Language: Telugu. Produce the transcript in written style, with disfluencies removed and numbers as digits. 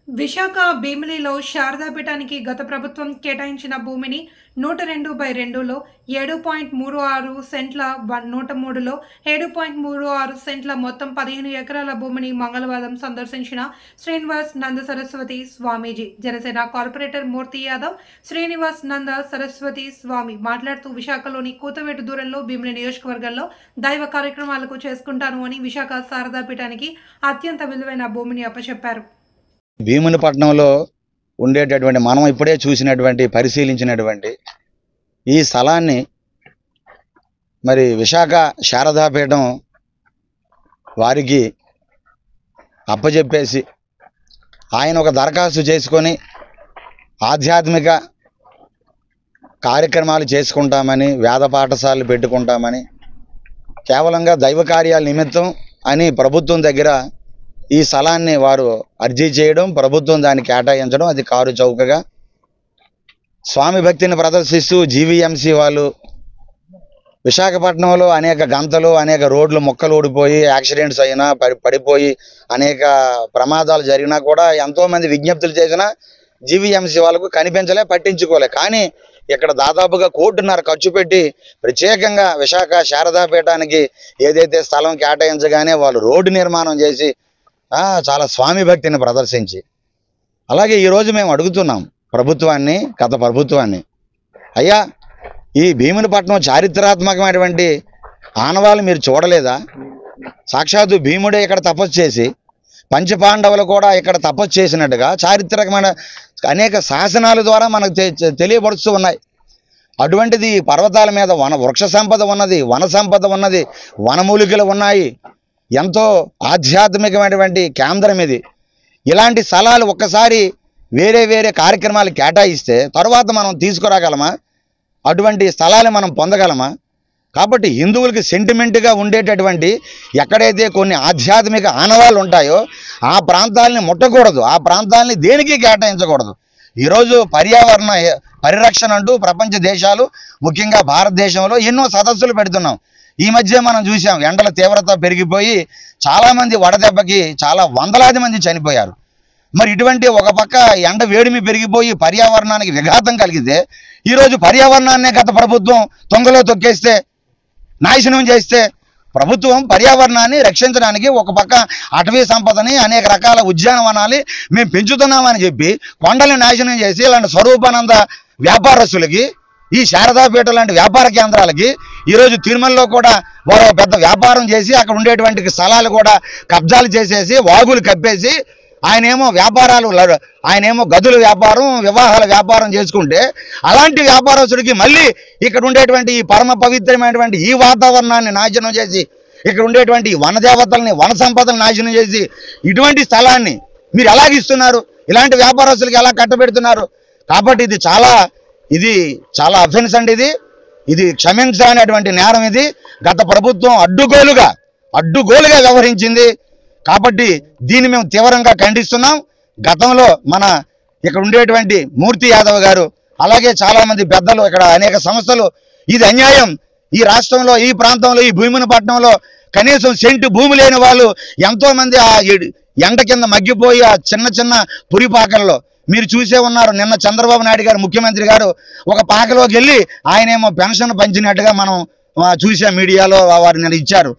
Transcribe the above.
విశాఖ భీమిలిలో శారదాపీఠానికి గత ప్రభుత్వం కేటాయించిన భూమిని 102/2లో 7.36 సెంట్ల 103లో 7.36 సెంట్ల మొత్తం 15 ఎకరాల భూమిని మంగళవారం సందర్శించిన శ్రీనివాస్ నంద సరస్వతి స్వామీజీ. జనసేన కార్పొరేటర్ మూర్తి యాదవ్, శ్రీనివాస్ నంద సరస్వతి స్వామి మాట్లాడుతూ విశాఖలోని కూతవేటు దూరంలో భీమిలి నియోజకవర్గంలో దైవ కార్యక్రమాలకు చేసుకుంటాను అని విశాఖ శారదాపీఠానికి అత్యంత విలువైన భూమిని అప్పచెప్పారు. భీమునిపట్నంలో ఉండేటటువంటి మనం ఇప్పుడే చూసినటువంటి పరిశీలించినటువంటి ఈ స్థలాన్ని మరి విశాఖ శారదాపీఠం వారికి అప్పచెప్పేసి ఆయన ఒక దరఖాస్తు చేసుకొని ఆధ్యాత్మిక కార్యక్రమాలు చేసుకుంటామని, వేద పాఠశాలలు పెట్టుకుంటామని, కేవలంగా దైవ కార్యాల నిమిత్తం అని ప్రభుత్వం దగ్గర ఈ స్థలాన్ని వారు అర్జీ చేయడం, ప్రభుత్వం దాన్ని కేటాయించడం, అది కారు చౌకగా స్వామి భక్తిని ప్రదర్శిస్తూ జీవీఎంసీ వాళ్ళు విశాఖపట్నంలో అనేక గంతలు, అనేక రోడ్లు మొక్కలు ఊడిపోయి యాక్సిడెంట్స్ అయినా పడిపోయి అనేక ప్రమాదాలు జరిగినా కూడా ఎంతోమంది విజ్ఞప్తులు చేసినా జీవీఎంసీ వాళ్ళకు కనిపించలే, పట్టించుకోలే. కానీ ఇక్కడ దాదాపుగా 1.5 కోటి ఖర్చు పెట్టి ప్రత్యేకంగా విశాఖ శారదాపీఠానికి ఏదైతే స్థలం కేటాయించగానే వాళ్ళు రోడ్డు నిర్మాణం చేసి చాలా స్వామి భక్తిని ప్రదర్శించి, అలాగే ఈరోజు మేము అడుగుతున్నాం ప్రభుత్వాన్ని, గత ప్రభుత్వాన్ని, అయ్యా ఈ భీమునిపట్నం చారిత్రాత్మకమైనటువంటి ఆనవాళ్ళు మీరు చూడలేదా? సాక్షాత్తు భీముడే ఇక్కడ తపస్సు చేసి, పంచపాండవులు కూడా ఇక్కడ తపస్సు చేసినట్టుగా చారిత్రకమైన అనేక శాసనాల ద్వారా మనకు తెలియపరుస్తూ ఉన్నాయి. అటువంటిది పర్వతాల మీద వృక్ష సంపద ఉన్నది, వన సంపద ఉన్నది, వనమూలికలు ఉన్నాయి, ఎంతో ఆధ్యాత్మికమైనటువంటి కేంద్రం ఇది. ఇలాంటి స్థలాలు ఒక్కసారి వేరే వేరే కార్యక్రమాలు కేటాయిస్తే తర్వాత మనం తీసుకురాగలమా? అటువంటి స్థలాలు మనం పొందగలమా? కాబట్టి హిందువులకి సెంటిమెంట్గా ఉండేటటువంటి ఎక్కడైతే కొన్ని ఆధ్యాత్మిక ఆనవాళ్ళు ఉంటాయో ఆ ప్రాంతాలని ముట్టకూడదు, ఆ ప్రాంతాలని దేనికి కేటాయించకూడదు. ఈరోజు పర్యావరణ పరిరక్షణ అంటూ ప్రపంచ దేశాలు, ముఖ్యంగా భారతదేశంలో ఎన్నో సదస్సులు పెడుతున్నాం. ఈ మధ్య మనం చూసాం, ఎండల తీవ్రత పెరిగిపోయి చాలామంది వడదెబ్బకి చాలా వందలాది మంది చనిపోయారు. మరి ఇటువంటి ఒక పక్క ఎండ వేడిమి పెరిగిపోయి పర్యావరణానికి విఘాతం కలిగితే ఈరోజు పర్యావరణాన్నే గత ప్రభుత్వం తొంగలో తొక్కేస్తే, నాశనం చేస్తే, ప్రభుత్వం పర్యావరణాన్ని రక్షించడానికి ఒక పక్క అటవీ సంపదని, అనేక రకాల ఉద్యానవనాలు మేము పెంచుతున్నామని చెప్పి కొండల్ని నాశనం చేసి ఇలాంటి స్వరూపానంద వ్యాపారస్తులకి, ఈ శారదాపీఠ లాంటి వ్యాపార కేంద్రాలకి ఈరోజు తిరుమలలో కూడా వారు పెద్ద వ్యాపారం చేసి అక్కడ ఉండేటువంటి స్థలాలు కూడా కబ్జాలు చేసేసి వాగులు కప్పేసి ఆయనేమో గదుల వ్యాపారం, వివాహాల వ్యాపారం చేసుకుంటే, అలాంటి వ్యాపారస్తుడికి మళ్ళీ ఇక్కడ ఉండేటువంటి ఈ పరమ పవిత్రమైనటువంటి ఈ వాతావరణాన్ని నాశనం చేసి, ఇక్కడ ఉండేటువంటి వనదేవతల్ని, వన సంపదలను నాశనం చేసి ఇటువంటి స్థలాన్ని మీరు ఎలాగిస్తున్నారు? ఇలాంటి వ్యాపారస్తులకి ఎలా కట్టబెడుతున్నారు? కాబట్టి ఇది చాలా అఫెన్స్ అండి. ఇది క్షమించనటువంటి నేరం. ఇది గత ప్రభుత్వం అడ్డుగోలుగా వ్యవహరించింది. కాబట్టి దీన్ని మేము తీవ్రంగా ఖండిస్తున్నాం. గతంలో మన ఇక్కడ ఉండేటువంటి మూర్తి యాదవ్ గారు, అలాగే చాలామంది పెద్దలు, ఇక్కడ అనేక సంస్థలు, ఇది అన్యాయం, ఈ రాష్ట్రంలో, ఈ ప్రాంతంలో, ఈ భీమునిపట్నంలో కనీసం సెంటు భూమి లేని వాళ్ళు ఎంతోమంది ఆ ఎండ కింద మగ్గిపోయి ఆ చిన్న పురిపాకల్లో మీరు చూసే ఉన్నారు. నిన్న చంద్రబాబు నాయుడు గారు, ముఖ్యమంత్రి గారు, ఒక పాకలోకి వెళ్ళి ఆయనేమో పెన్షన్ పంచినట్టుగా మనం చూసాం, మీడియాలో వారు నిన్న ఇచ్చారు.